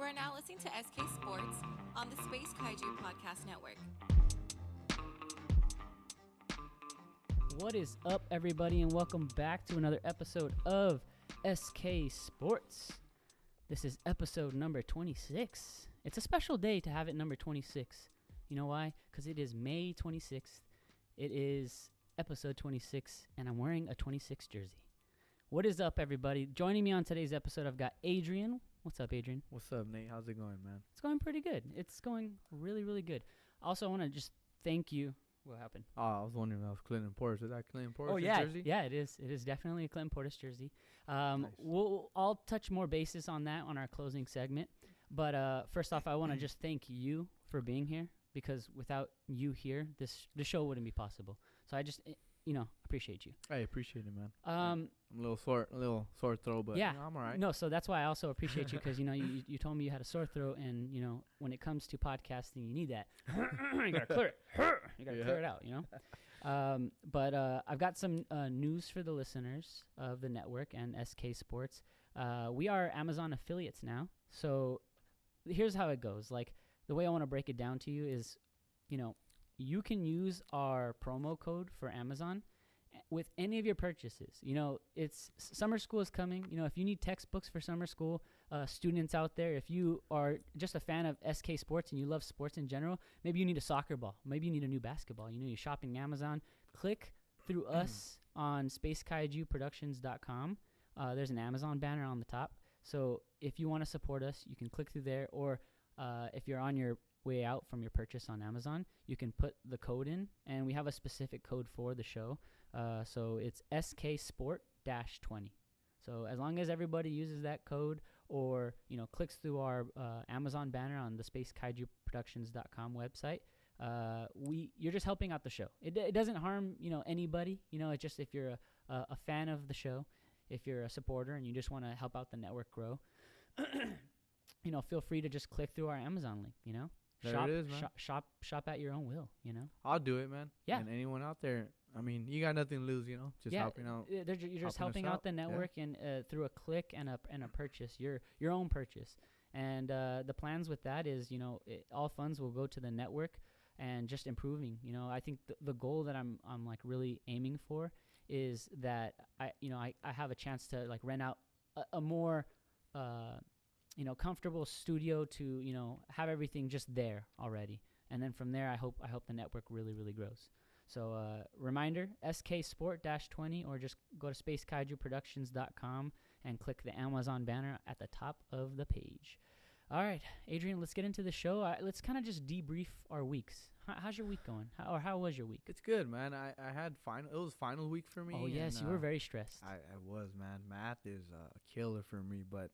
You are now listening to SK Sports on the Spacekaiju Podcast Network. What is up, everybody, and welcome back to another episode of SK Sports. This is episode number 26. It's a special day to have it number 26. You know why? Because it is May 26th. It is episode 26, and I'm wearing a 26 jersey. What is up, everybody? Joining me on today's episode, I've got Adrian. What's up, Adrian? What's up, Nate? How's it going, man? It's going pretty good. It's going really, really good. Also, I want to just thank you. What happened? Oh, I was wondering if that was Clinton Portis. Is that Clinton Portis jersey? Yeah, it is. It is definitely a Clinton Portis jersey. Nice. I'll touch more bases on that on our closing segment. But first off, I want to just thank you for being here, because without you here, the show wouldn't be possible. So I just, appreciate you. I appreciate it, man. I'm a little sore throat, but yeah, I'm all right. No, so that's why I also appreciate you, because you told me you had a sore throat, and when it comes to podcasting, you need that. You gotta clear it. You gotta clear it out. But I've got some news for the listeners of the network and SK Sports. We are Amazon affiliates now, so here's how it goes. Like, the way I want to break it down to you is, you can use our promo code for Amazon with any of your purchases. It's summer school is coming. If you need textbooks for summer school, students out there, if you are just a fan of SK Sports and you love sports in general, maybe you need a soccer ball, maybe you need a new basketball. You're shopping Amazon. Click through us on spacekaijuproductions.com. There's an Amazon banner on the top. So if you want to support us, you can click through there, or if you're on your way out from your purchase on Amazon, you can put the code in, and we have a specific code for the show. So it's SK Sport-20. So as long as everybody uses that code, or clicks through our Amazon banner on the spacekaijuproductions.com website, you're just helping out the show. It doesn't harm anybody. It's just if you're a fan of the show, if you're a supporter and you just want to help out the network grow, feel free to just click through our Amazon link. There it is, man. Shop at your own will. I'll do it, man. Yeah. And anyone out there, you got nothing to lose. Just helping out. You're just helping out the network, and through a click and a purchase, your own purchase. And the plans with that is, all funds will go to the network and just improving. I think the goal that I'm like really aiming for is that I have a chance to like rent out a more comfortable studio to have everything just there already, and then from there I hope the network really, really grows. So reminder, SK Sport-20, or just go to spacekaijuproductions.com and click the Amazon banner at the top of the page. All right, Adrian, let's get into the show. Let's kind of just debrief our weeks. How's your week going? How was your week? It's good, man. I had it was final week for me. Oh yes, you were very stressed. I was, man. Math is a killer for me, but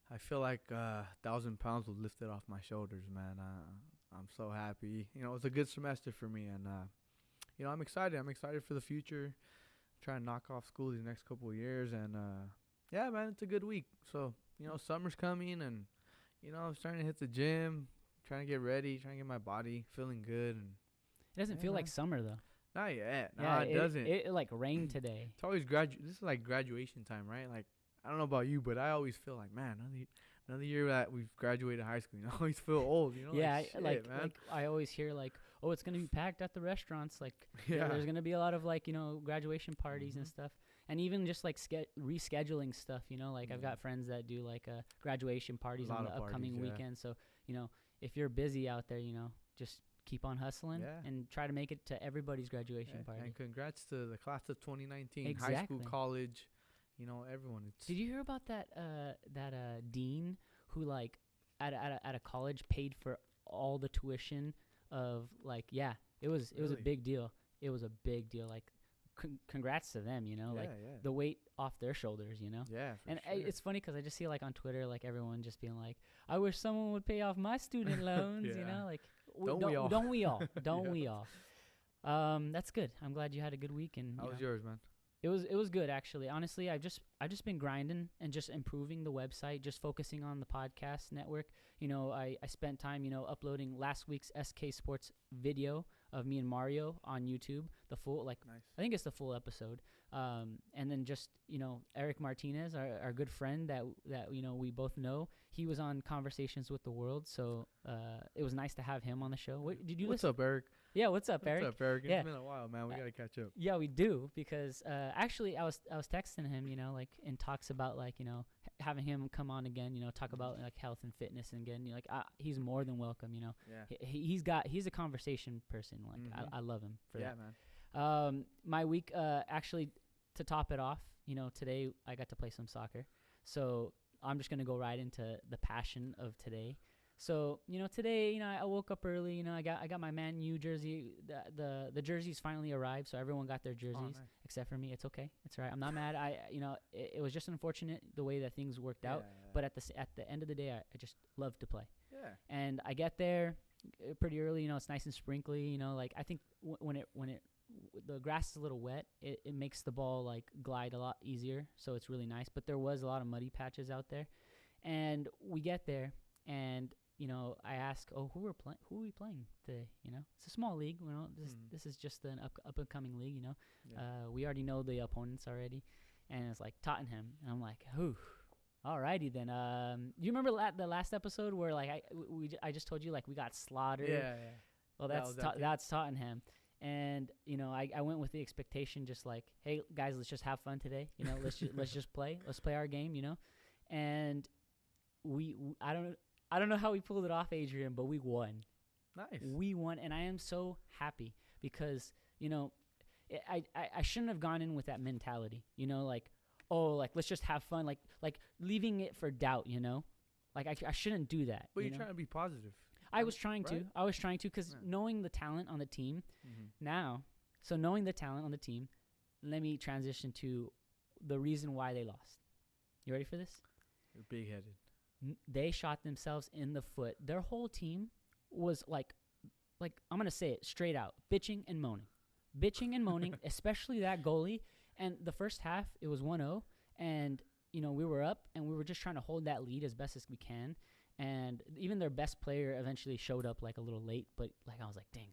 I feel like 1,000 pounds was lifted off my shoulders, man. I'm so happy. It was a good semester for me, and I'm excited. I'm excited for the future. I'm trying to knock off school these next couple of years, and yeah, man, it's a good week. So summer's coming, and I'm starting to hit the gym, trying to get ready, trying to get my body feeling good. And it doesn't feel like summer though. Not yet. Yeah, it doesn't. It like rained today. It's always This is like graduation time, right? Like, I don't know about you, but I always feel like, man, another year that we've graduated high school, I always feel old, Yeah, shit, like man. I always hear like, oh, it's gonna be packed at the restaurants. Like, yeah, there's gonna be a lot of like graduation parties and stuff, and even just like rescheduling stuff. Like I've got friends that do like graduation parties on the upcoming weekend. So if you're busy out there, just keep on hustling and try to make it to everybody's graduation party. And congrats to the class of 2019, Exactly. high school, college. Everyone. Did you hear about that dean who like at a college paid for all the tuition of like, it was a big deal. It was a big deal. Like, congrats to them. The weight off their shoulders. Yeah. And it's funny because I just see like on Twitter like everyone just being like, I wish someone would pay off my student loans. Like, don't we all? That's good. I'm glad you had a good week. And how was yours, man? It was good, actually. Honestly, I just I've just been grinding and just improving the website, just focusing on the podcast network. I spent time, uploading last week's SK Sports video of me and Mario on YouTube, the full, Nice. I think it's the full episode. And then just, Eric Martinez, our good friend that we both know, he was on Conversations with the World. So it was nice to have him on the show. Did you What's listen? up, Eric? Yeah, what's up, Eric? What's up, Eric? Yeah. It's been a while, man. We gotta catch up. Yeah, we do, because actually I was texting him, in talks about having him come on again, talk about like health and fitness again. He's more than welcome. Yeah. He's a conversation person. I love him for Yeah, that. man. My week, actually, to top it off, today I got to play some soccer, so I'm just gonna go right into the passion of today. So today, I woke up early. I got my Man U jersey. The jerseys finally arrived, so everyone got their jerseys nice. except for me. It's okay. It's all right. I'm not mad. It was just unfortunate the way that things worked out. Yeah. But at the end of the day, I just love to play. Yeah. And I get there pretty early. It's nice and sprinkly. I think when the grass is a little wet, it makes the ball glide a lot easier. So it's really nice. But there was a lot of muddy patches out there, and we get there, and I ask, who are we playing today? It's a small league. This is just an up and coming league. Yeah. We already know the opponents already, and it's like Tottenham, and I'm like, whew. Alrighty then. You remember the last episode where I just told you we got slaughtered? Yeah. Well, that's Tottenham, and I went with the expectation just hey guys, let's just have fun today. Let's just play. Let's play our game. And I don't know how we pulled it off, Adrian, but we won. Nice. We won, and I am so happy because I shouldn't have gone in with that mentality. Let's just have fun, like leaving it for doubt. I shouldn't do that. But you're trying to be positive. I was trying right? to. I was trying to, because knowing the talent on the team now. So knowing the talent on the team, let me transition to the reason why they lost. You ready for this? You're big-headed. They shot themselves in the foot. Their whole team was like I'm gonna say it straight out, bitching and moaning, especially that goalie. And the first half, it was 1-0, and we were up, and we were just trying to hold that lead as best as we can. And even their best player eventually showed up a little late, but I was like, dang,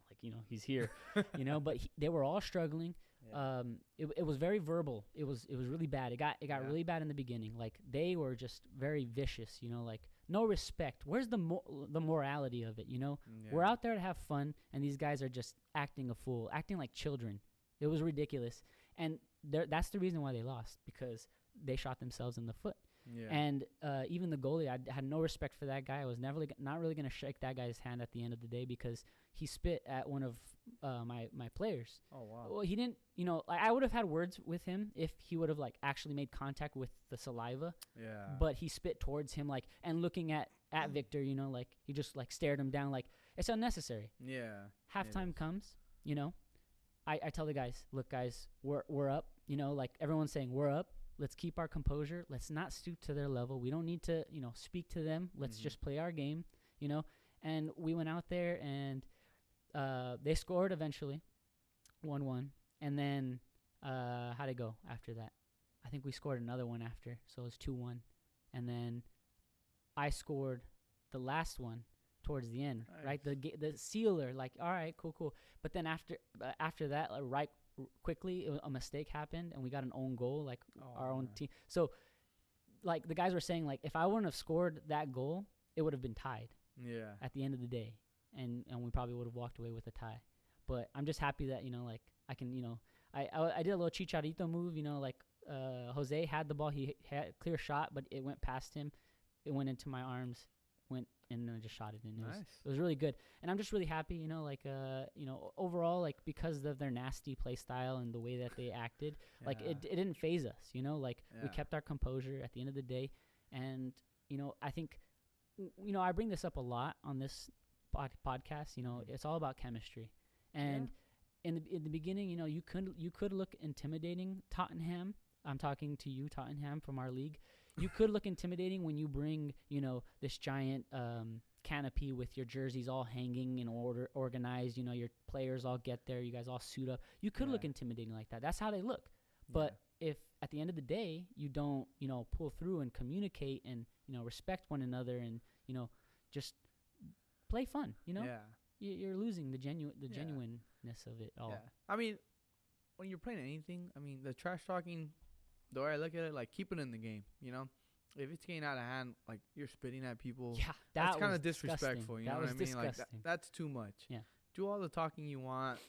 he's here, But they were all struggling. Yeah. It was very verbal. It was really bad. It got really bad in the beginning. They were just very vicious. No respect. Where's the morality of it? Yeah. We're out there to have fun, and these guys are just acting a fool, acting like children. It was ridiculous, and that's the reason why they lost, because they shot themselves in the foot. Yeah. And even the goalie, I had no respect for that guy. I was not really going to shake that guy's hand at the end of the day, because he spit at one of my players. Oh, wow. Well, he didn't, I would have had words with him if he would have actually made contact with the saliva. Yeah. But he spit towards him and looking at Victor, he just stared him down. It's unnecessary. Yeah. Halftime comes, I tell the guys, look guys, we're up, everyone's saying we're up. Let's keep our composure. Let's not stoop to their level. We don't need to, speak to them. Let's just play our game, And we went out there, and they scored eventually, 1-1. And then how'd it go after that? I think we scored another one after, so it was 2-1. And then I scored the last one towards the end, nice. Right? The sealer, all right, cool. But then after that, right quickly, a mistake happened, and we got an own goal, our own team. So, the guys were saying, if I wouldn't have scored that goal, it would have been tied. Yeah. At the end of the day, and we probably would have walked away with a tie. But I'm just happy that I can I did a little chicharito move. Jose had the ball, he had a clear shot, but it went past him. It went into my arms, and then I just shot it in. Nice. It was really good, and I'm just really happy. Overall, because of their nasty play style and the way that they acted, it didn't phase us. We kept our composure at the end of the day, and I think, I bring this up a lot on this podcast. It's all about chemistry, and in the beginning, you could look intimidating, Tottenham. I'm talking to you, Tottenham, from our league. You could look intimidating when you bring, this giant canopy with your jerseys all hanging in order, organized. Your players all get there. You guys all suit up. You could look intimidating like that. That's how they look. But if at the end of the day you don't, pull through and communicate and, respect one another and, just play fun, Yeah. you're losing the Yeah. genuineness of it all. Yeah. I mean, when you're playing anything, I mean, the trash talking, the way I look at it, like, keep it in the game, If it's getting out of hand, like, you're spitting at people, Yeah, that's kind was of disrespectful, disgusting. you know what I mean? Disgusting. Like, that's too much. Yeah. Do all the talking you want.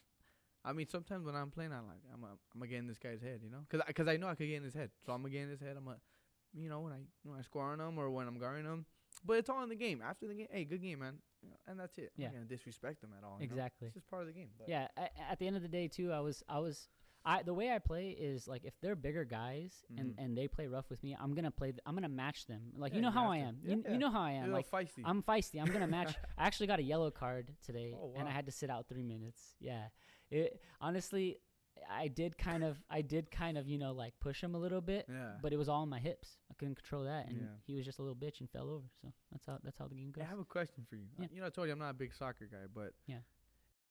I mean, sometimes when I'm playing, I'm like, I'm gonna get in this guy's head, Because I know I could get in his head. So I'm going to get in his head. I'm going to, when I score on him or when I'm guarding him. But it's all in the game. After the game, hey, good game, man. And that's it. Yeah. I'm not going to disrespect them at all. Exactly. It's just part of the game. But Yeah, at the end of the day too, the way I play is like if they're bigger guys and they play rough with me, I'm gonna match them. Like Yeah, you know you how have I to. am. Yeah, You know how I am. You're Like feisty. I'm feisty. I'm gonna match. I actually got a yellow card today, Oh, and I wow. had to sit out 3 minutes. Yeah, honestly, I did kind of like push him a little bit, Yeah. but it was all in my hips. I couldn't control that, and Yeah. he was just a little bitch and fell over. So that's how the game goes. I have a question for you. Yeah. I told you I'm not a big soccer guy, but Yeah.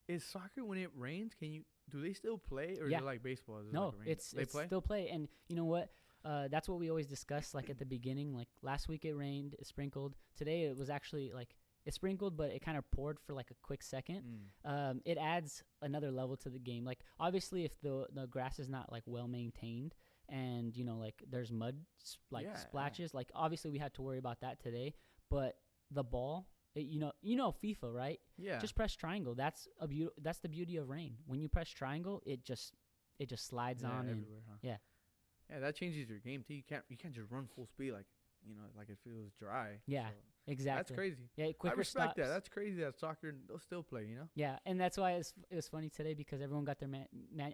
Is soccer when it rains? Do they still play, or Yeah. is it like baseball? Is it No, like a rain- it's they play. still play, and you know what? That's what we always discuss. Like at the beginning, like last week it rained, it sprinkled. Today it was actually like it sprinkled, but it kind of poured for like a quick second. It adds another level to the game. Like obviously, if the grass is not like well maintained, and like there's mud Yeah. splashes, like obviously we had to worry about that today. But the ball, FIFA, right? Yeah. Just press triangle. That's the beauty of rain. When you press triangle, it just slides on in. everywhere, huh? Yeah. Yeah, that changes your game too. You can't just run full speed like like it feels dry. Yeah, So exactly. that's crazy. Yeah, quicker I respect that. stops. That's crazy that soccer they'll still play. Yeah, and that's why it was funny today because everyone got their Man.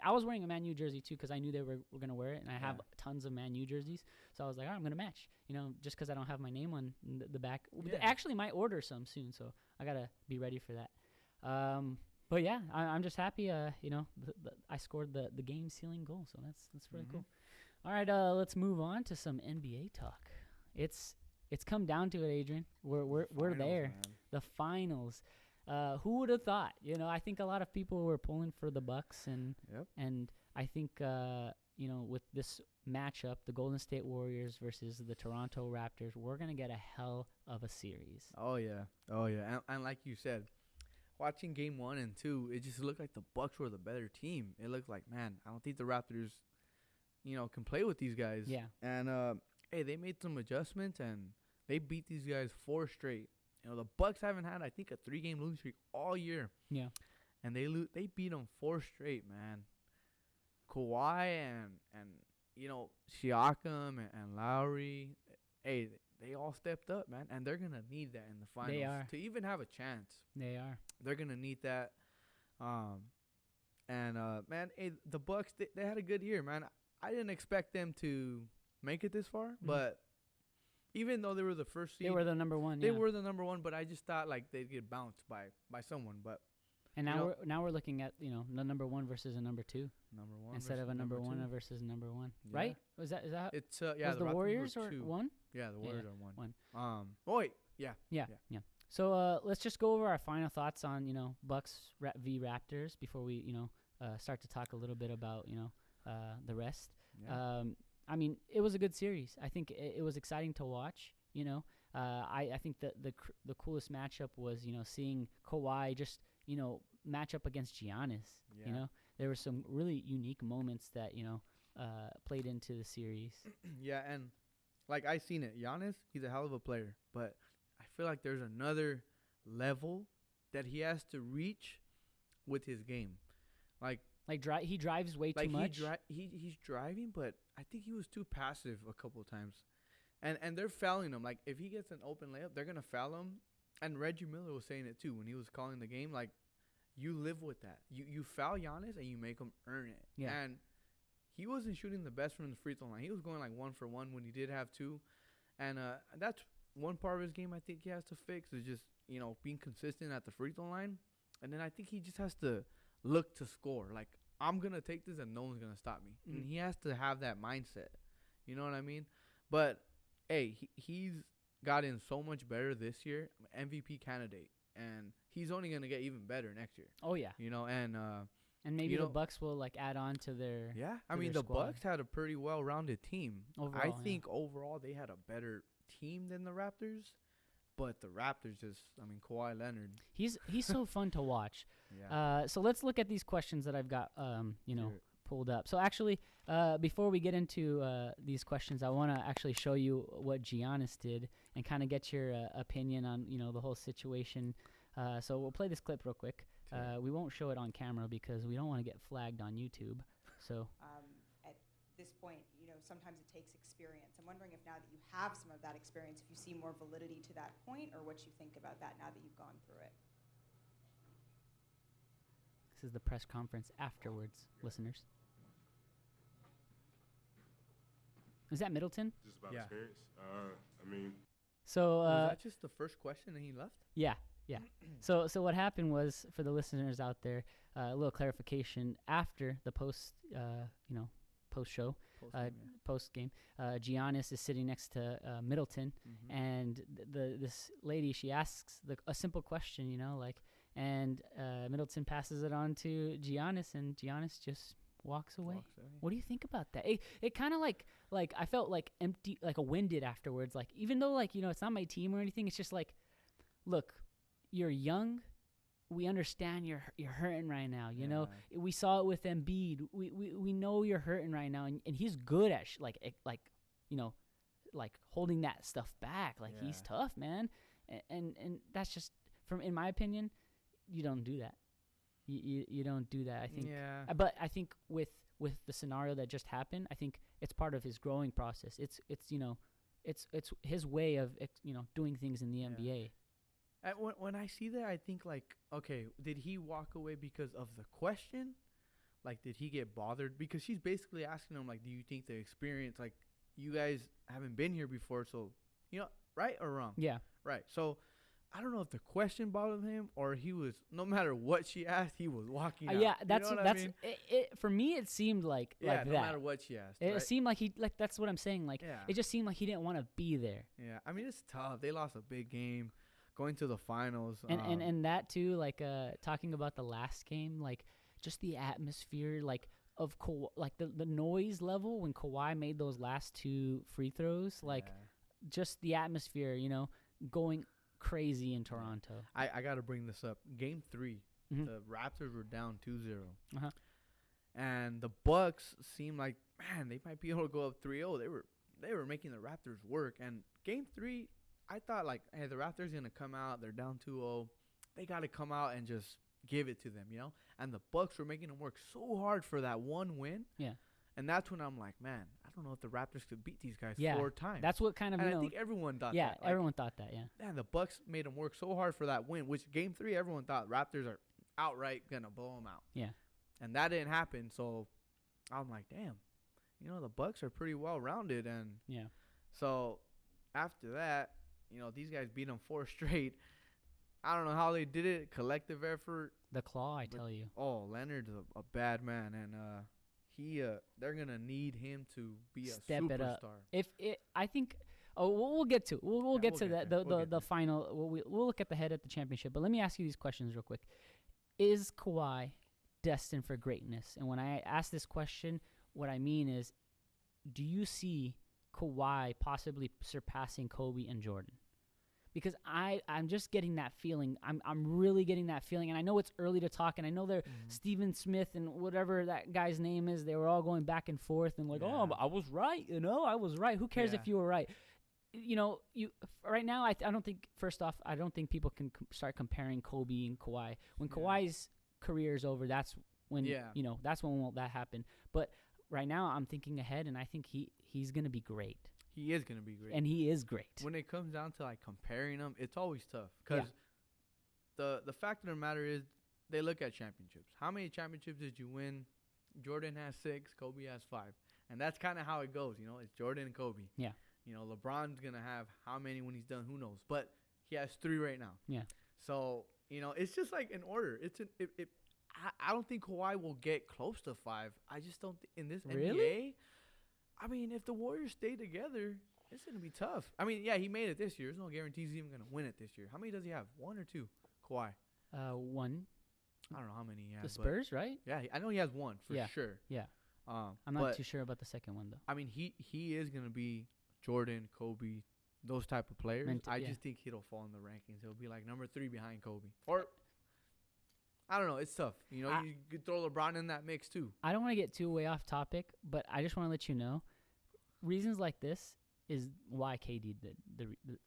I was wearing a Man U jersey too because I knew they were gonna wear it, and I have Yeah. tons of Man U jerseys. So I was like, all right, I'm gonna match. Just because I don't have my name on the back. They Yeah. actually might order some soon, so I gotta be ready for that. But yeah, I'm just happy. I scored the game sealing goal, so that's really cool. All right, let's move on to some NBA talk. It's come down to it, Adrian. We're Finals, there. man. The finals. Who would have thought? I think a lot of people were pulling for the Bucks, and Yep. and I think with this matchup, the Golden State Warriors versus the Toronto Raptors, we're gonna get a hell of a series. Oh yeah. And like you said, watching game 1 and 2, it just looked like the Bucks were the better team. It looked like, man, I don't think the Raptors, can play with these guys. Yeah. And hey, they made some adjustments and they beat these guys 4 straight. The Bucks haven't had, I think, a 3-game losing streak all year. Yeah. And they beat them 4 straight, man. Kawhi and Siakam and Lowry, hey, they all stepped up, man, and they're gonna need that in the finals They are. to even have a chance. They are. They're gonna need that. Man, hey, the Bucks, they had a good year, man. I didn't expect them to make it this far, but even though they were the first seed, They were the number one. they yeah. were the number one. But I just thought like they'd get bounced by someone. But And you now know- we're looking at the number one versus a number two number one instead of a versus number one 2. versus number one, Yeah. right? Is that It's was the Raptors Warriors were or 2. one? Yeah, the Yeah, Warriors are 1. one. Oh wait, yeah. Yeah. So let's just go over our final thoughts on Bucks v Raptors before we start to talk a little bit about the rest. Yeah. I mean, it was a good series. I think it was exciting to watch. I think that the coolest matchup was seeing Kawhi just match up against Giannis. Yeah. There were some really unique moments that played into the series. Yeah, and like I seen it, Giannis, he's a hell of a player, but I feel like there's another level that he has to reach with his game. Like He drives way too much. he's driving, but I think he was too passive a couple of times. And they're fouling him. Like if he gets an open layup, they're gonna foul him. And Reggie Miller was saying it too when he was calling the game. Like you live with that. You foul Giannis and you make him earn it. Yeah. And he wasn't shooting the best from the free throw line. He was going like 1 for 1 when he did have 2. And that's one part of his game I think he has to fix is just being consistent at the free throw line. And then I think he just has to look to score. Like I'm gonna take this and no one's gonna stop me. Mhm. And he has to have that mindset. You know what I mean? But hey, he's gotten so much better this year, MVP candidate, and he's only gonna get even better next year. Oh yeah. And And maybe You the know- Bucks will like add on to their Yeah, I to mean their the squad. Bucks had a pretty well-rounded team. Overall, I yeah. think overall they had a better team than the Raptors, but the Raptors just, I mean, Kawhi Leonard. He's so fun to watch. Yeah. So let's look at these questions that I've got Sure. pulled up. So actually, before we get into these questions, I want to actually show you what Giannis did and kind of get your opinion on the whole situation. So we'll play this clip real quick. Okay. We won't show it on camera because we don't want to get flagged on YouTube. So At this point, sometimes it takes experience. I'm wondering if now that you have some of that experience, if you see more validity to that point, or what you think about that now that you've gone through it. this is the press conference afterwards, listeners. Is that Middleton? Just about Yeah. experience. I mean, So Was that just the first question and he left? yeah. So what happened was, for the listeners out there, a little clarification after the post show, Post-game, post game. Giannis is sitting next to Middleton, Mhm. and this lady, she asks a simple question, and Middleton passes it on to Giannis, and Giannis just walks away. Walks away. What do you think about that? It kind of like I felt like empty, like a winded afterwards. Like, even though it's not my team or anything, it's just like, look, you're young. We understand you're hurting right now. We saw it with Embiid. We know you're hurting right now, and he's good at holding that stuff back. Like, he's Yeah. tough, man. And that's just, in my opinion, you don't do that. You don't do that. I think. Yeah. But I think with the scenario that just happened, I think it's part of his growing process. It's his way of doing things in the Yeah. NBA. When I see that, I think okay, did he walk away because of the question? Like, did he get bothered? Because she's basically asking him, like, do you think the experience, like, you guys haven't been here before, so, right or wrong? Yeah. Right. So, I don't know if the question bothered him or he was, no matter what she asked, he was walking out. Yeah, You that's know what I that's mean? it, for me. It seemed like Yeah, no that. matter what she asked. It right? seemed like that's what I'm saying. Like, Yeah. it just seemed like he didn't want to be there. Yeah, I mean, it's tough. They lost a big game, going to the finals. And that too, talking about the last game, like, just the atmosphere, like, of the noise level when Kawhi made those last two free throws, like, yeah. just the atmosphere, going crazy in Toronto. I got to bring this up. Game 3, Mhm. the Raptors were down 2-0. Uh-huh. And the Bucks seemed like, man, they might be able to go up 3-0. They were making the Raptors work. And game 3, I thought, like, hey, the Raptors going to come out. They're down 2-0. They got to come out and just give it to them, And the Bucks were making them work so hard for that one win. Yeah. And that's when I'm like, man, I don't know if the Raptors could beat these guys Yeah, 4 times. That's what kind of, and I think everyone thought yeah, that. Like, everyone thought that, yeah. man, the Bucks made them work so hard for that win, which game 3, everyone thought Raptors are outright going to blow them out. Yeah. And that didn't happen. So I'm like, damn, the Bucks are pretty well-rounded. And Yeah. so after that, these guys beat them 4 straight. I don't know how they did it. Collective effort. The claw, I But- tell you. Oh, Leonard's a bad man. And they're going to need him to be a Step superstar. it up. I think. Oh, we'll get to. We'll Yeah, get we'll to get that. there. The We'll the, get the there. final. We'll look at the head at the championship. But let me ask you these questions real quick. Is Kawhi destined for greatness? And when I ask this question, what I mean is, do you see Kawhi possibly surpassing Kobe and Jordan? Because I'm just getting that feeling. I'm really getting that feeling. And I know it's early to talk, and I know they're Stephen Smith and whatever that guy's name is, they were all going back and forth and like, Yeah. oh, I was right, I was right. Who cares Yeah. if you were right? You right now, I don't think, first off, I don't think people can start comparing Kobe and Kawhi. When Yeah. Kawhi's career is over, that's when, Yeah. that's when will that happen. But right now, I'm thinking ahead, and I think he's going to be great. He is going to be great. And he is great. When it comes down to, like, comparing them, it's always tough. Because the fact of the matter is, they look at championships. How many championships did you win? Jordan has 6, Kobe has 5. And that's kind of how it goes, It's Jordan and Kobe. Yeah. LeBron's going to have how many when he's done? Who knows? But he has 3 right now. Yeah. So, it's just like in order. I don't think Kawhi will get close to 5. I just don't in this Really? NBA. I mean, if the Warriors stay together, it's going to be tough. I mean, yeah, he made it this year. There's no guarantee he's even going to win it this year. How many does he have? 1 or 2? Kawhi. 1. I don't know how many he has. The Spurs, right? Yeah, I know he has one for Yeah. sure. Yeah. I'm But not too sure about the second one though. I mean, he is gonna be Jordan, Kobe, those type of players. I Yeah. just think he'll fall in the rankings. He'll be like number 3 behind Kobe. Or I don't know. It's tough. You know, you could throw LeBron in that mix too. I don't want to get too way off topic, but I just want to let you know, reasons like this is why KD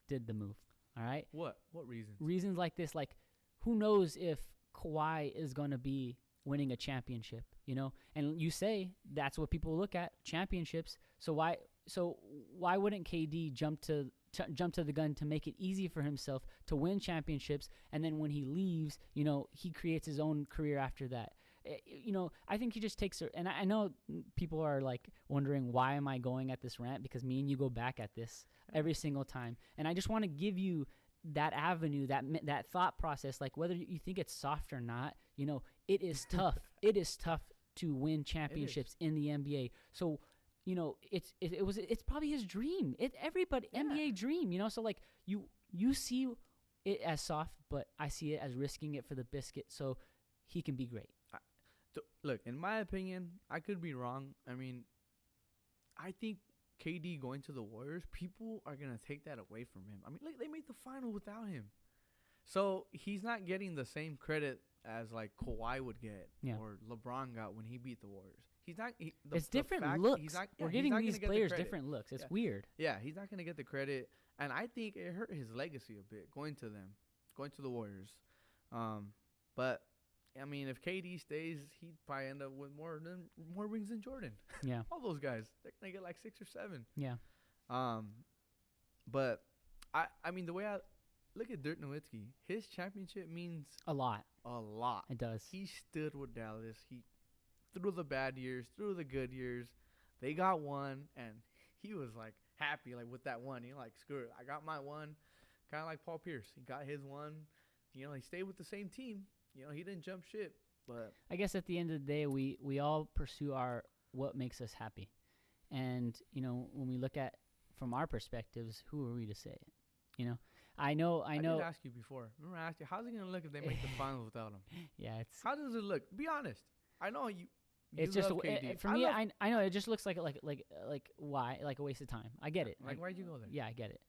did the move. All right. What reasons? Reasons like this, like who knows if Kawhi is going to be winning a championship, you know? And you say that's what people look at, championships. So why wouldn't KD jump to the gun to make it easy for himself to win championships, and then when he leaves, you know, he creates his own career after that? You know, I think he just takes – and I know people are, like, wondering why am I going at this rant, because me and you go back at this every single time. And I just want to give you that avenue, that thought process, like whether you think it's soft or not, you know, it is tough. It is tough to win championships in the NBA. So, you know, it's probably his dream. Everybody NBA dream, you know. So like you see it as soft, but I see it as risking it for the biscuit, so he can be great. Look, in my opinion, I could be wrong. I mean, I think KD going to the Warriors, people are gonna take that away from him. I mean, like they made the final without him, so he's not getting the same credit as like Kawhi would get or LeBron got when he beat the Warriors. He's not. It's different looks. We're giving these players different looks. It's weird. Yeah, he's not gonna get the credit, and I think it hurt his legacy a bit going to the Warriors. But I mean, if KD stays, he'd probably end up with more rings than Jordan. Yeah, all those guys, they're gonna get like 6 or 7. Yeah. But I mean, the way I look at Dirk Nowitzki, his championship means a lot. A lot. It does. He stood with Dallas. He through the bad years, through the good years, they got one, and he was like happy, like with that one. He like, screw it, I got my one. Kind of like Paul Pierce, he got his one. You know, he stayed with the same team. You know, he didn't jump ship. But I guess at the end of the day, we all pursue what makes us happy, and you know, when we look at from our perspectives, who are we to say it? You know, I know. I did ask you before. Remember, I asked you, how's it gonna look if they make the finals without him? Yeah, how does it look? Be honest. I know you. It's just for me. I know it just looks like why, like a waste of time. I get it. Like why'd you go there? Yeah, I get it.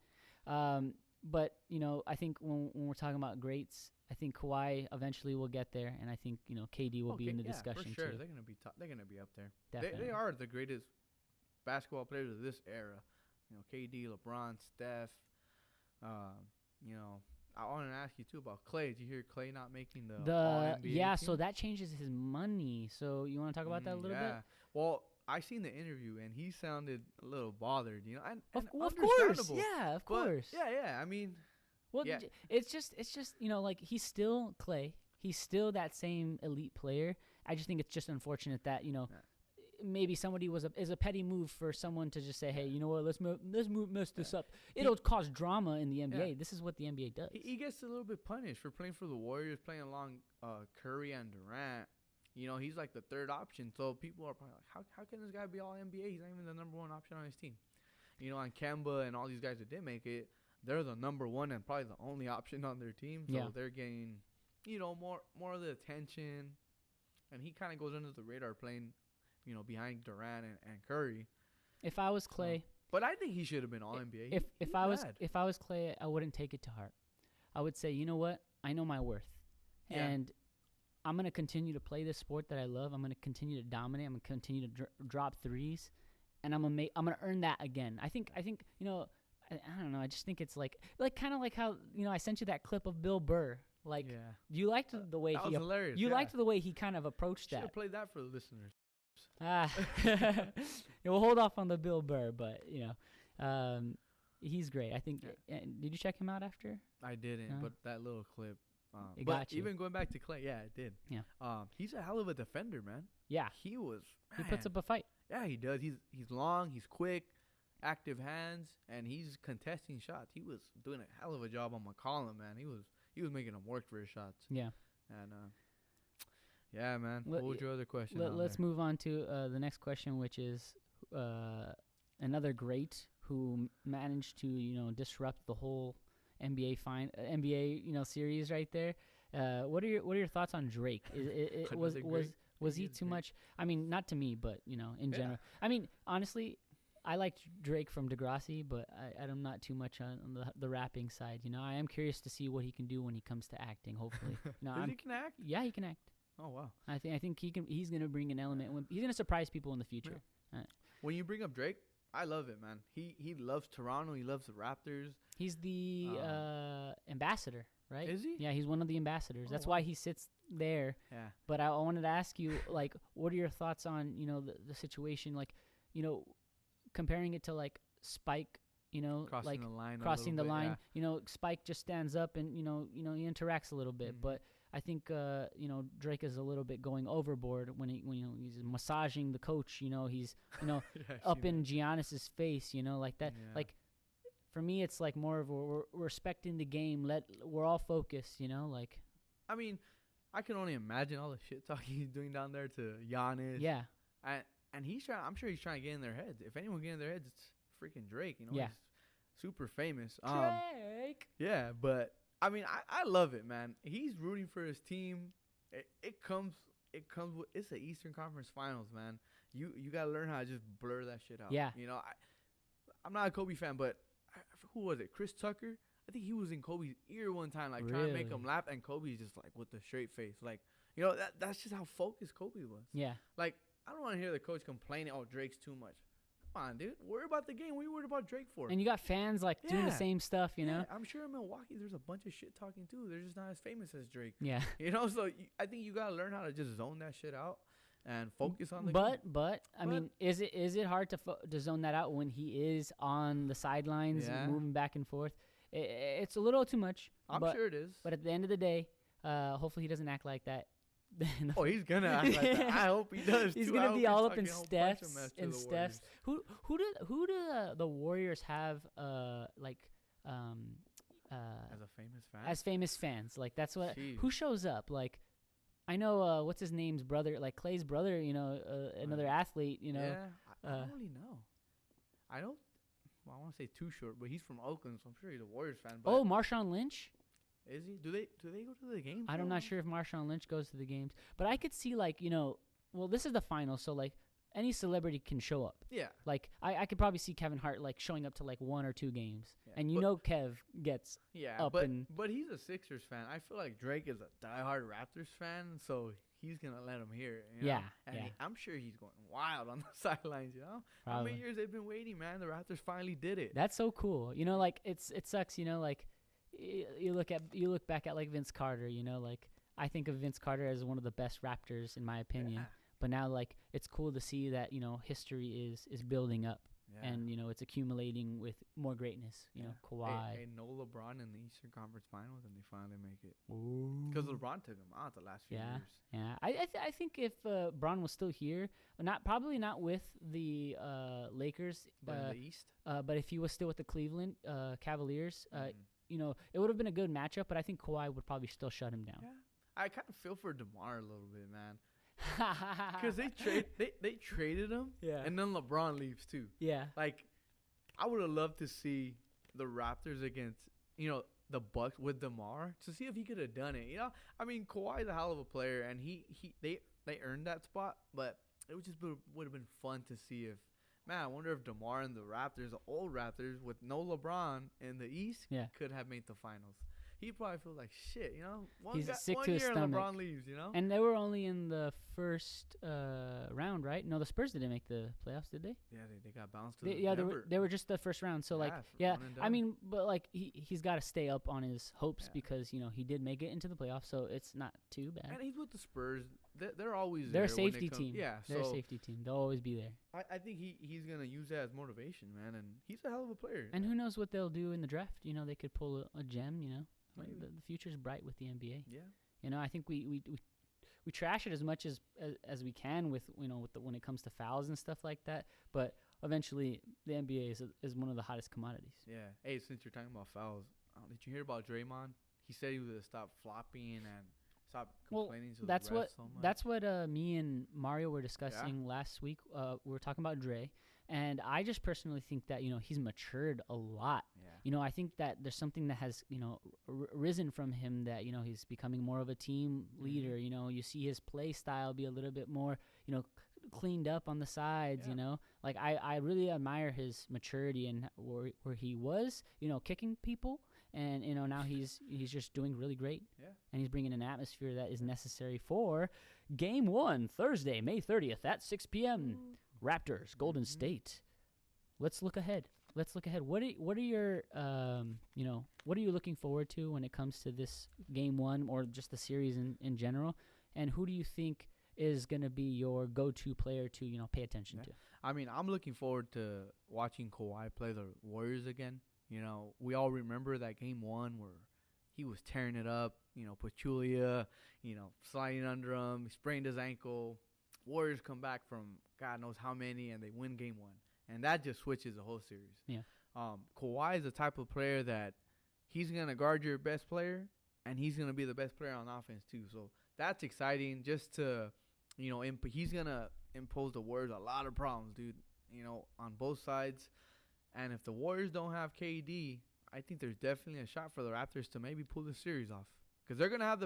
But you know, I think when we're talking about greats, I think Kawhi eventually will get there, and I think you know KD will be in the discussion for sure. too. They're gonna be they're gonna be up there. Definitely. They are the greatest basketball players of this era. You know, KD, LeBron, Steph. You know, I want to ask you too about Clay. Did you hear Clay not making the All-NBA team? So that changes his money. So you want to talk about that a little bit? Well, I seen the interview and he sounded a little bothered. You know, and of course, yeah, of course, yeah. I mean, well, yeah. It's just you know, like he's still Clay. He's still that same elite player. I just think it's just unfortunate that you know. Yeah. Maybe somebody is a petty move for someone to just say, hey, you know what, let's mess this up. It'll cause drama in the NBA. Yeah. This is what the NBA does. He gets a little bit punished for playing for the Warriors, playing along Curry and Durant. You know, he's like the third option. So people are probably like, how can this guy be all NBA? He's not even the number one option on his team. You know, and Kemba and all these guys that did make it, they're the number one and probably the only option on their team. So they're getting, you know, more of the attention. And he kind of goes under the radar playing, you know, behind Durant and Curry. If I was Clay, but I think he should have been all NBA. If I was Clay, I wouldn't take it to heart. I would say, you know what? I know my worth, and I'm gonna continue to play this sport that I love. I'm gonna continue to dominate. I'm gonna continue to drop threes, and I'm gonna earn that again. I think you know. I don't know. I just think it's like kind of like how you know I sent you that clip of Bill Burr. Like you liked the way that was hilarious. You liked the way he kind of approached that. Should have played that for the listeners. We'll hold off on the Bill Burr, but you know, he's great. I think. Did you check him out after? I didn't, but that little clip. It got you. Even going back to Clay, yeah, it did. Yeah. He's a hell of a defender, man. Yeah. He was. Man. He puts up a fight. Yeah, he does. He's long. He's quick, active hands, and he's contesting shots. He was doing a hell of a job on McCollum, man. He was making him work for his shots. Yeah. And yeah, man. What was your other question? Let's move on to the next question, which is another great who managed to disrupt the whole NBA series right there. What are your thoughts on Drake? Was Another was Drake? was he Biggest too Drake. much? I mean, not to me, but in Yeah. general. I mean, honestly, I liked Drake from Degrassi, but I'm not too much on the rapping side. I am curious to see what he can do when he comes to acting. Hopefully, Does he can act? yeah, he can act. Oh wow. I think he can. He's gonna bring an element. He's gonna surprise people in the future. When you bring up Drake, I love it, man. He loves Toronto. He loves the Raptors. He's the ambassador, right? Is he? Yeah, he's one of the ambassadors. Oh, That's wow. why he sits there. Yeah. But I wanted to ask you, like, what are your thoughts on the situation, like, comparing it to like Spike, Crossing like the line. crossing a the little bit, line. Spike just stands up and he interacts a little bit, Mhm. but I think Drake is a little bit going overboard when he's massaging the coach. He's Yeah, I've up seen in Giannis's face. Like that. Yeah. Like for me, it's like more of we're respecting the game. We're all focused. Like I mean, I can only imagine all the shit talking he's doing down there to Giannis. yeah, And he's trying. I'm sure he's trying to get in their heads. If anyone get in their heads, it's freaking Drake. Yeah. He's super famous. Drake. Yeah, but I mean, I love it, man. He's rooting for his team. It comes with it's the Eastern Conference Finals, man. You gotta learn how to just blur that shit out. Yeah. I'm not a Kobe fan, but who was it? Chris Tucker. I think he was in Kobe's ear one time, like trying to make him Really? laugh, and Kobe's just like with the straight face, like that's just how focused Kobe was. Yeah. Like I don't want to hear the coach complaining, "Oh, Drake's too much." Come on, dude. Worry about the game. What are you worried about Drake for? And you got fans like doing the Yeah. same stuff. Yeah, I'm sure in Milwaukee there's a bunch of shit talking too. They're just not as famous as Drake. Yeah. So I think you gotta learn how to just zone that shit out and focus on the game. But I mean, is it hard to zone that out when he is on the sidelines Yeah. moving back and forth? It's a little too much. I'm but, sure it is. But at the end of the day, hopefully he doesn't act like that. Oh, he's gonna act like that. I hope he does. He's too. I gonna hope be all up talking in a whole bunch of Steph's mess to and the Steph's. Warriors. Who do the Warriors have like As a famous fan. as famous fans? Like that's what Jeez. who shows up? Like I know what's his name's brother, like Clay's brother. Another athlete. Yeah, I uh, don't really know. I don't. Well, I want to say too short, but he's from Oakland, so I'm sure he's a Warriors fan. But Oh, Marshawn Lynch. is he? Do they go to the games? I'm not sure if Marshawn Lynch goes to the games, but I could see like well, this is the final, so like any celebrity can show up. Yeah. Like I could probably see Kevin Hart like showing up to like 1 or 2 games, Yeah, and but- Kev gets Yeah, up but and- he's a Sixers fan. I feel like Drake is a diehard Raptors fan, so he's gonna let him hear it. Yeah, and yeah. I'm sure he's going wild on the sidelines. How Probably. many years they've been waiting, man? The Raptors finally did it. That's so cool. Like it sucks. Like you look back at like Vince Carter. Like I think of Vince Carter as one of the best Raptors in my opinion. Yeah. But now like it's cool to see that history is building up. Yeah. And it's accumulating with more greatness. Kawhi. Hey, no LeBron in the Eastern Conference Finals, and they finally make it Ooh. because LeBron took him out the last few Yeah. years. Yeah, I think if Braun was still here, probably not with the Lakers, But in the East, but if he was still with the Cleveland Cavaliers, mhm. it would have been a good matchup. But I think Kawhi would probably still shut him down. yeah, I kind of feel for DeMar a little bit, man, because they traded him, Yeah. and then LeBron leaves too. Yeah, Like, I would have loved to see the Raptors against, the Bucks with DeMar to see if he could have done it. I mean, Kawhi's a hell of a player, and they earned that spot, but it would have been fun to see if, man, I wonder if DeMar and the Raptors, the old Raptors with no LeBron in the East, Yeah. could have made the finals. He'd probably feel like shit, He's sick one to his year stomach. LeBron leaves, and they were only in the first round, right? No, the Spurs didn't make the playoffs, did they? Yeah, they got bounced to They were just the first round. So like, for yeah, one and I done. mean, but like he's got to stay up on his hopes Yeah. because he did make it into the playoffs, so it's not too bad. And he's with the Spurs. They're always They're a there when it safety comes- team. Yeah, They're a so safety team. They'll always be there. I think he's gonna use that as motivation, man, and he's a hell of a player. And who knows what they'll do in the draft? They could pull a gem. Like, Maybe. the future's bright with the NBA. Yeah, I think we trash it as much as we can with when it comes to fouls and stuff like that. But eventually, the NBA is one of the hottest commodities. yeah. Hey, since you're talking about fouls, did you hear about Draymond? He said he would stop flopping and stop Well, complaining to that's the refs so much. That's what me and Mario were discussing last week. We were talking about Dre, And I just personally think that, he's matured a lot. Yeah. I think that there's something that has, risen from him that, he's becoming more of a team leader. You see his play style be a little bit more, cleaned up on the sides, Yeah. Like I really admire his maturity and where he was, kicking people. And, now he's just doing really great. Yeah. And he's bringing an atmosphere that is necessary for Game 1, Thursday, May 30th at 6 p.m. Raptors, Golden State. Let's look ahead. What are your what are you looking forward to when it comes to this Game 1 or just the series in general? And who do you think is going to be your go-to player to, pay attention to? I mean, I'm looking forward to watching Kawhi play the Warriors again. We all remember that Game 1 where he was tearing it up. Pachulia, sliding under him. He sprained his ankle. Warriors come back from God knows how many, and they win Game 1. And that just switches the whole series. Yeah. Kawhi is the type of player that he's going to guard your best player, and he's going to be the best player on offense too. So that's exciting just to, he's going to impose the Warriors a lot of problems, dude, on both sides. And if the Warriors don't have KD, I think there's definitely a shot for the Raptors to maybe pull the series off. Because they're going to have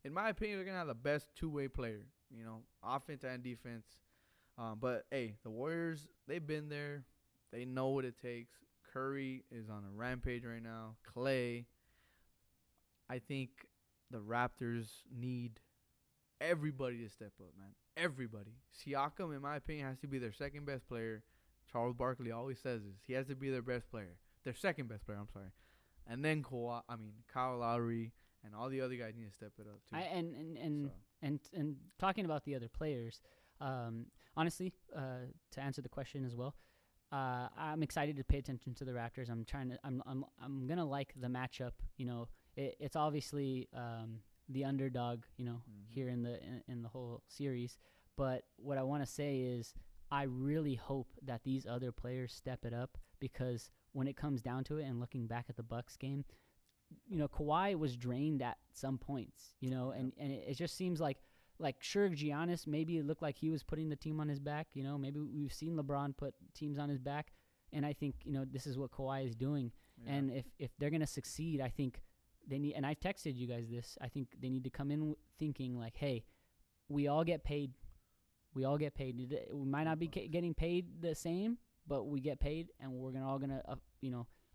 in my opinion, they're going to have the best two-way player, offense and defense. But, hey, the Warriors, they've been there. They know what it takes. Curry is on a rampage right now. Clay. I think the Raptors need everybody to step up, man. Everybody. Siakam, in my opinion, has to be their second best player. Charles Barkley always says this. He has to be their best player. Their second best player, I'm sorry. And then Kyle Lowry and all the other guys need to step it up too. And talking about the other players, honestly, to answer the question as well, I'm excited to pay attention to the Raptors. I'm gonna like the matchup. It's obviously the underdog, here in the whole series. But what I want to say is, I really hope that these other players step it up, because when it comes down to it, and looking back at the Bucks game, Kawhi was drained at some points, and it just seems like sure, Giannis, maybe it looked like he was putting the team on his back. Maybe we've seen LeBron put teams on his back, and I think this is what Kawhi is doing. Yeah. And if they're gonna succeed, I think they need. And I texted you guys this. I think they need to come in thinking like, hey, we all get paid. We all get paid. We might not be getting paid the same, but we get paid, and we're all gonna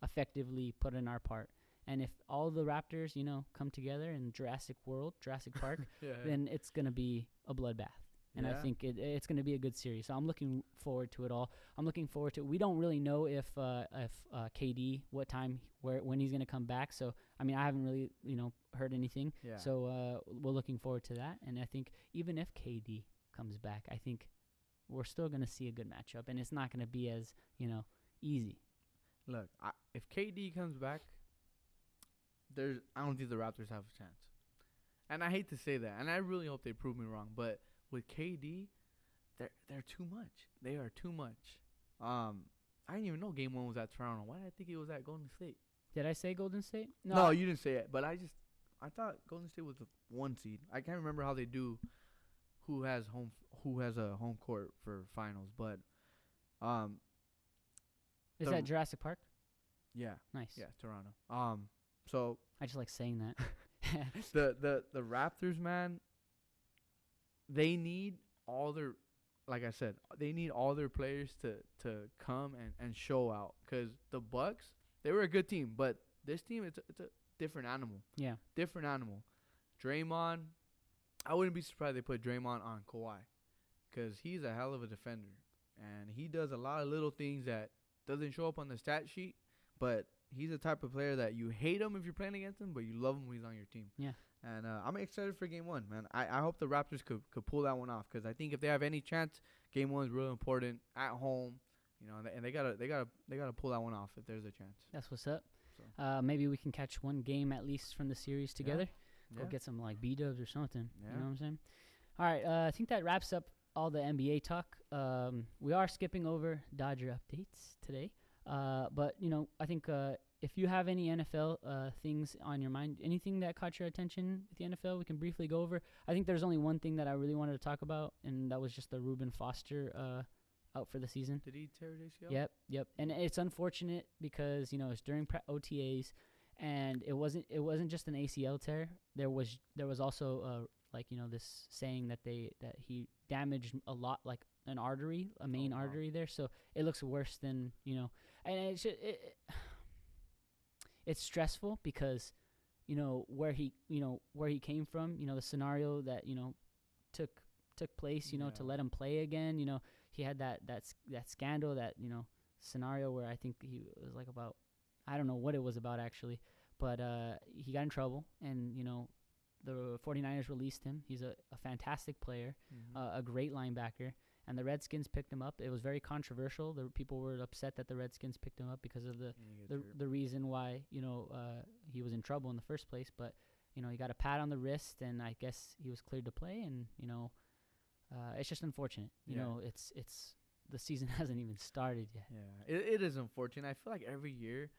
effectively put in our part. And if all the Raptors, come together in Jurassic Park, then it's going to be a bloodbath. And I think it's going to be a good series. So I'm looking forward to it all. I'm looking forward to it. We don't really know if KD, what time, when he's going to come back. So, I mean, I haven't really, heard anything. Yeah. So we're looking forward to that. And I think even if KD comes back, I think we're still going to see a good matchup. And it's not going to be as, easy. Look, if KD comes back, I don't think the Raptors have a chance. And I hate to say that, and I really hope they prove me wrong, but with KD, they're too much. They are too much. I didn't even know Game 1 was at Toronto. Why did I think it was at Golden State? Did I say Golden State? No, you didn't say it, but I thought Golden State was the 1 seed. I can't remember how they do who has a home court for finals, but is that Jurassic Park? Yeah. Nice. Yeah, Toronto. So I just like saying that. the Raptors, man, they need all their, like I said, they need all their players to come and show out. Because the Bucks, they were a good team, but this team, it's a different animal. Yeah. Different animal. Draymond, I wouldn't be surprised they put Draymond on Kawhi, because he's a hell of a defender. And he does a lot of little things that doesn't show up on the stat sheet, but he's the type of player that you hate him if you're playing against him, but you love him when he's on your team. Yeah. And I'm excited for Game 1, man. I hope the Raptors could pull that one off, because I think if they have any chance, Game 1 is real important at home, and they gotta pull that one off if there's a chance. That's what's up. So. Maybe we can catch one game at least from the series together. Yeah. Go get some like B-dubs or something. Yeah. You know what I'm saying? All right. I think that wraps up all the NBA talk. We are skipping over Dodger updates today. But, I think if you have any NFL things on your mind, anything that caught your attention with the NFL, we can briefly go over. I think there's only one thing that I really wanted to talk about, and that was just the Reuben Foster out for the season. Did he tear his ACL? Yep. And it's unfortunate because it's during OTAs, and it wasn't just an ACL tear. There was also this saying that he damaged a lot, like an artery, a main artery there. So it looks worse than and it's stressful because where he came from, the scenario that took place, to let him play again. He had that scandal, that scenario where I think he was like about, I don't know what it was about actually, but he got in trouble, and the 49ers released him. He's a fantastic player, a great linebacker, and the Redskins picked him up. It was very controversial. The people were upset that the Redskins picked him up because of the reason why he was in trouble in the first place. But he got a pat on the wrist, and I guess he was cleared to play. And it's just unfortunate. It's the season hasn't even started yet. Yeah, it is unfortunate. I feel like every year,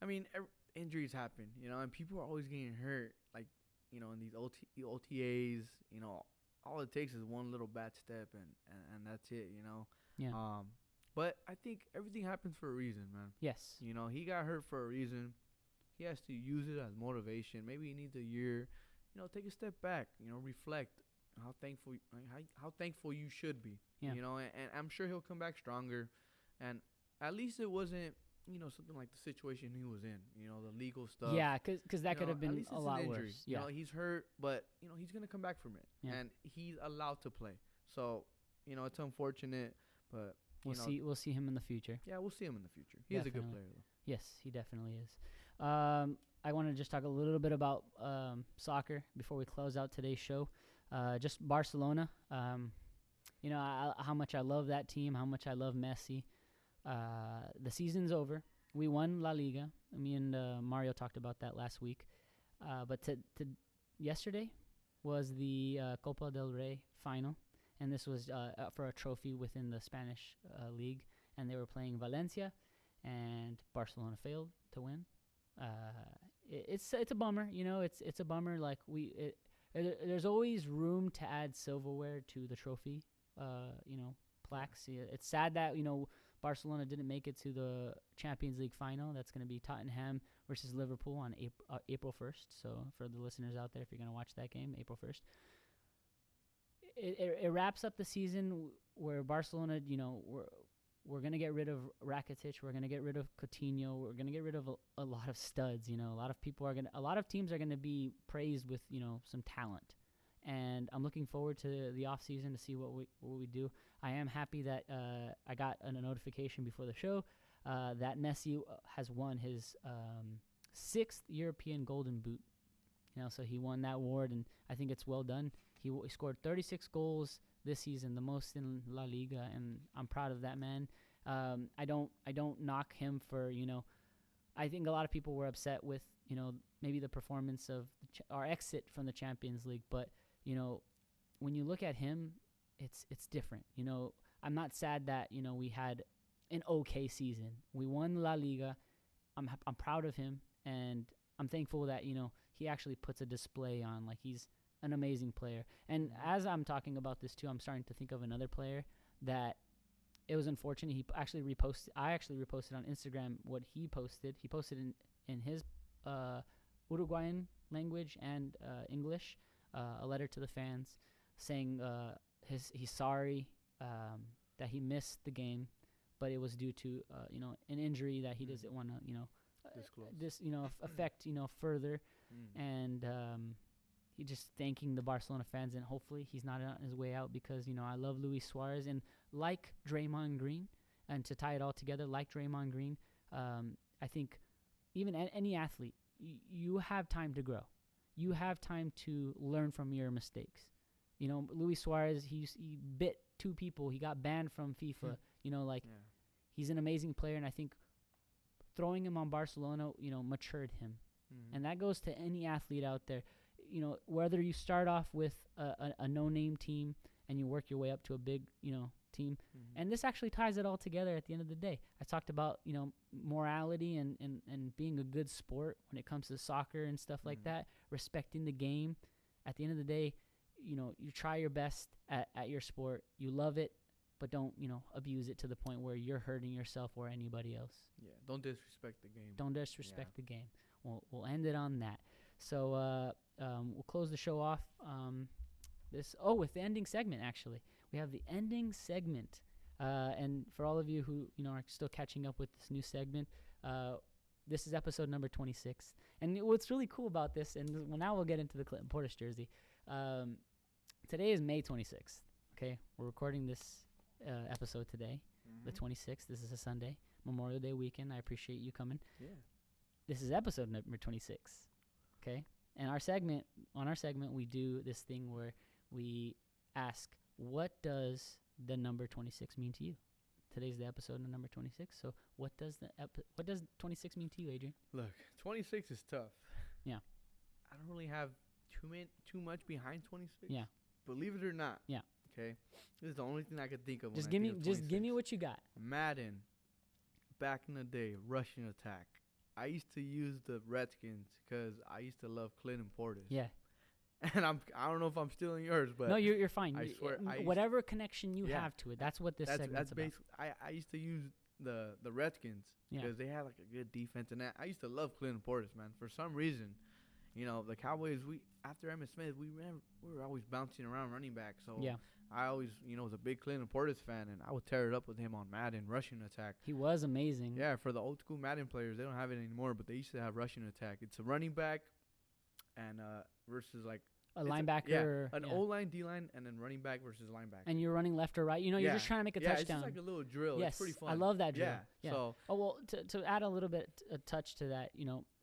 I mean, injuries happen, and people are always getting hurt. Like, in these OTAs, all it takes is one little bad step, and that's it, Yeah. But I think everything happens for a reason, man. Yes. He got hurt for a reason. He has to use it as motivation. Maybe he needs a year, take a step back, reflect how thankful you should be, Yeah. and I'm sure he'll come back stronger. And at least it wasn't, something like the situation he was in, the legal stuff. Yeah, because that could have been a lot worse. Yeah. He's hurt, but, he's going to come back from it. Yeah. And he's allowed to play. So, it's unfortunate, but we'll see him in the future. Yeah, we'll see him in the future. He is a good player, though. Yes, he definitely is. I want to just talk a little bit about soccer before we close out today's show. Just Barcelona. How much I love that team, how much I love Messi. The season's over. We won La Liga. Me and Mario talked about that last week. But yesterday was the Copa del Rey final, and this was for a trophy within the Spanish league, and they were playing Valencia, and Barcelona failed to win. It's a bummer, it's a bummer. Like there's always room to add silverware to the trophy, plaques. It's sad that Barcelona didn't make it to the Champions League final. That's going to be Tottenham versus Liverpool on April 1st. So for the listeners out there, if you're going to watch that game, April 1st. It wraps up the season where Barcelona, we're going to get rid of Rakitic. We're going to get rid of Coutinho. We're going to get rid of a lot of studs. A lot of teams are going to be praised with, some talent. And I'm looking forward to the off season to see what we do. I am happy that I got a notification before the show that Messi has won his 6th European Golden Boot. So he won that award, and I think it's well done. He scored 36 goals this season, the most in La Liga, and I'm proud of that man. I don't knock him for I think a lot of people were upset with maybe the performance of our exit from the Champions League, but when you look at him, it's different. I'm not sad that we had an okay season. We won La Liga. I'm proud of him, and I'm thankful that he actually puts a display on. Like, he's an amazing player. And as I'm talking about this too, I'm starting to think of another player that it was unfortunate. I actually reposted on Instagram what he posted. He posted in his Uruguayan language and English a letter to the fans saying he's sorry that he missed the game, but it was due to an injury that he doesn't want to affect further, and he just thanking the Barcelona fans, and hopefully he's not on his way out, because I love Luis Suarez, and like Draymond Green, and to tie it all together, like Draymond Green, I think even any athlete, you have time to grow. You have time to learn from your mistakes. Luis Suarez, he bit 2 people. He got banned from FIFA. He's an amazing player, and I think throwing him on Barcelona, matured him. And that goes to any athlete out there. Whether you start off with a no-name team and you work your way up to a big, team. And this actually ties it all together at the end of the day. I talked about, morality and being a good sport when it comes to soccer and stuff like that, respecting the game. At the end of the day, you try your best at your sport. You love it. but don't, abuse it to the point where you're hurting yourself or anybody else. Yeah, don't disrespect the game. Don't disrespect the game. We'll end it on that. So we'll close the show off with the ending segment. Actually, we have the ending segment, and for all of you who are still catching up with this new segment, this is episode number 26. And what's really cool about this, and now we'll get into the Clinton Portis jersey. Today is May 26th. Okay, we're recording this episode today, the 26th. This is a Sunday, Memorial Day weekend. I appreciate you coming. Yeah. This is episode number 26. Okay, and on our segment, we do this thing where we ask, what does the number 26 mean to you? Today's the episode number 26. So what does 26 mean to you, Adrian? Look, 26 is tough. Yeah. I don't really have too much behind 26. Yeah. Believe it or not. Yeah. Okay. This is the only thing I could think of. Just give me what you got. Madden. Back in the day, rushing attack. I used to use the Redskins because I used to love Clinton Portis. Yeah. And I don't know if I'm stealing yours, but no, you're fine. I swear, whatever connection you have to it, that's what this segment's about. I used to use the Redskins because they had like a good defense, and I used to love Clinton Portis, man. For some reason, the Cowboys, after Emmitt Smith, we were always bouncing around running back. So yeah. I always was a big Clinton Portis fan, and I would tear it up with him on Madden rushing attack. He was amazing. Yeah, for the old school Madden players, they don't have it anymore, but they used to have rushing attack. It's a running back, and versus like a linebacker, an O-line, D-line, and then running back versus linebacker. And you're running left or right. You're just trying to make a touchdown. Yeah, it's just like a little drill. Yes, it's pretty fun. I love that drill. Yeah. So, to add a little bit a touch to that,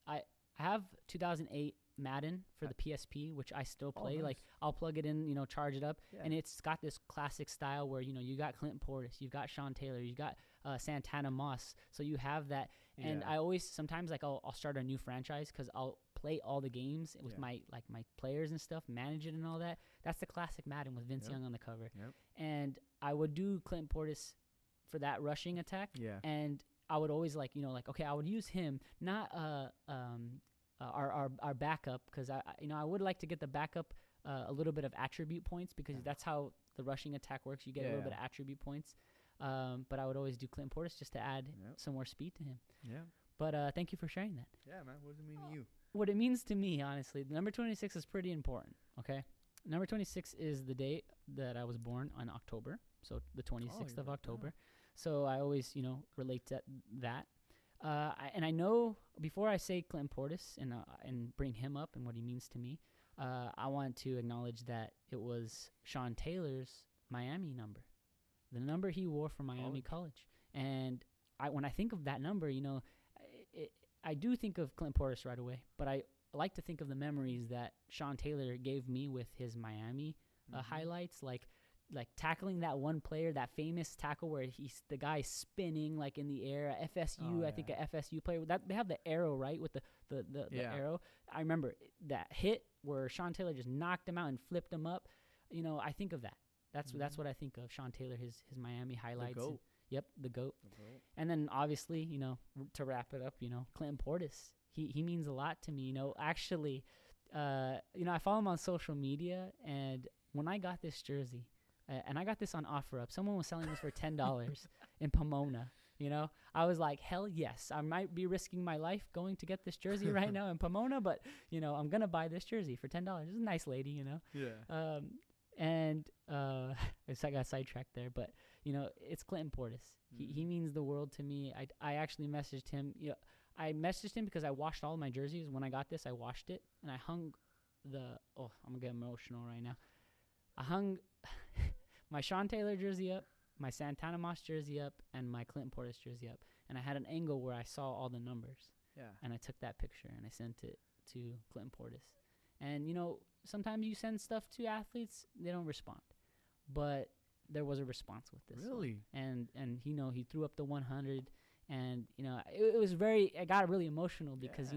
I have 2008 Madden for the PSP, which I still play. Nice. Like I'll plug it in, charge it up, and it's got this classic style where you got Clinton Portis, you've got Sean Taylor, you got Santana Moss, so you have that. And I always sometimes I'll start a new franchise because I'll play all the games with my players and stuff, manage it and all that. That's the classic Madden with Vince Young on the cover. Yep. And I would do Clinton Portis for that rushing attack. Yeah. And I would always okay, I would use him, not our backup, because I would like to get the backup a little bit of attribute points, because that's how the rushing attack works. You get a little bit of attribute points. But I would always do Clinton Portis just to add some more speed to him. Yeah. But thank you for sharing that. Yeah, man. What does it mean to you? What it means to me, honestly, the number 26 is pretty important. Okay. Number 26 is the date that I was born on October. So the 26th of October. So I always, relate to that. And I know before I say Clinton Portis and bring him up and what he means to me, I want to acknowledge that it was Sean Taylor's Miami number, the number he wore for Miami College. And when I think of that number, I do think of Clinton Portis right away, but I like to think of the memories that Sean Taylor gave me with his Miami highlights, like tackling that one player, that famous tackle where the guy spinning like in the air. FSU, I think a FSU player that they have the arrow, right, with the arrow. I remember that hit where Sean Taylor just knocked him out and flipped him up. I think of that. That's what I think of Sean Taylor, his Miami highlights. The GOAT. Yep, the GOAT. And then obviously, to wrap it up, Clinton Portis. He means a lot to me. Actually, I follow him on social media, and when I got this jersey. And I got this on OfferUp. Someone was selling this for $10 in Pomona. I was like, hell yes. I might be risking my life going to get this jersey right now in Pomona, but, I'm going to buy this jersey for $10. It's a nice lady, Yeah. I got sidetracked there, but, it's Clinton Portis. He means the world to me. I actually messaged him. I messaged him because I washed all my jerseys. When I got this, I washed it, and I hung I'm going to get emotional right now. I hung my Sean Taylor jersey up, my Santana Moss jersey up, and my Clinton Portis jersey up. And I had an angle where I saw all the numbers. Yeah. And I took that picture and I sent it to Clinton Portis. And, sometimes you send stuff to athletes, they don't respond. But there was a response with this. Really? One. And he threw up the 100. And, it was I got really emotional because,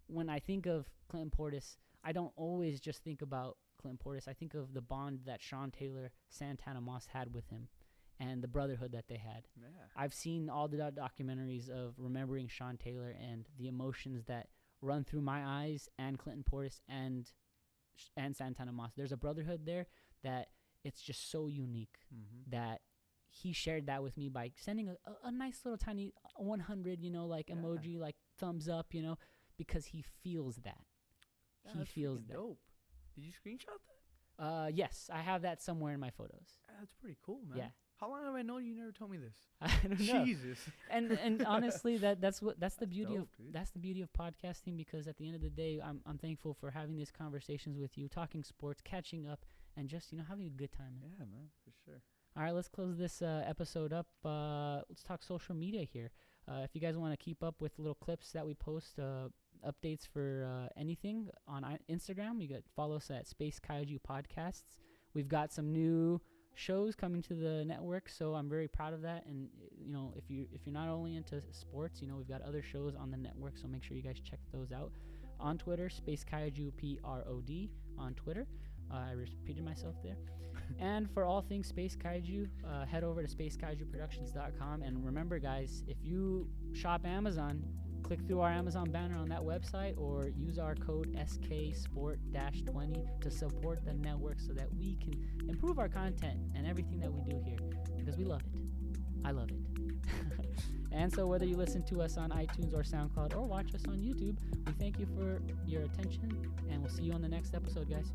when I think of Clinton Portis, I don't always just think about Clinton Portis. I think of the bond that Sean Taylor, Santana Moss had with him and the brotherhood that they had. Yeah. I've seen all the documentaries of remembering Sean Taylor and the emotions that run through my eyes, and Clinton Portis and Santana Moss. There's a brotherhood there that it's just so unique that he shared that with me by sending a nice little tiny 100, like emoji, like thumbs up, because he feels that. He feels that. Dope. Did you screenshot that? Yes, I have that somewhere in my photos. That's pretty cool, man. Yeah. How long have I known you? Never told me this. I don't know. Jesus. And honestly, that's the beauty dope, of dude. that's the beauty of podcasting, because at the end of the day, I'm thankful for having these conversations with you, talking sports, catching up, and just having a good time. Yeah, man, for sure. All right, let's close this episode up. Let's talk social media here. If you guys want to keep up with little clips that we post, updates for anything on Instagram, you can follow us at spacekaiju podcasts. We've got some new shows coming to the network, so I'm very proud of that. And if you're not only into sports, we've got other shows on the network, so make sure you guys check those out. On Twitter, spacekaiju PROD on Twitter. I repeated myself there. And for all things Space Kaiju, head over to spacekaijuproductions.com. And remember, guys, if you shop Amazon, click through our Amazon banner on that website, or use our code SKSport-20 to support the network so that we can improve our content and everything that we do here, because we love it. I love it. And so whether you listen to us on iTunes or SoundCloud or watch us on YouTube, we thank you for your attention, and we'll see you on the next episode, guys.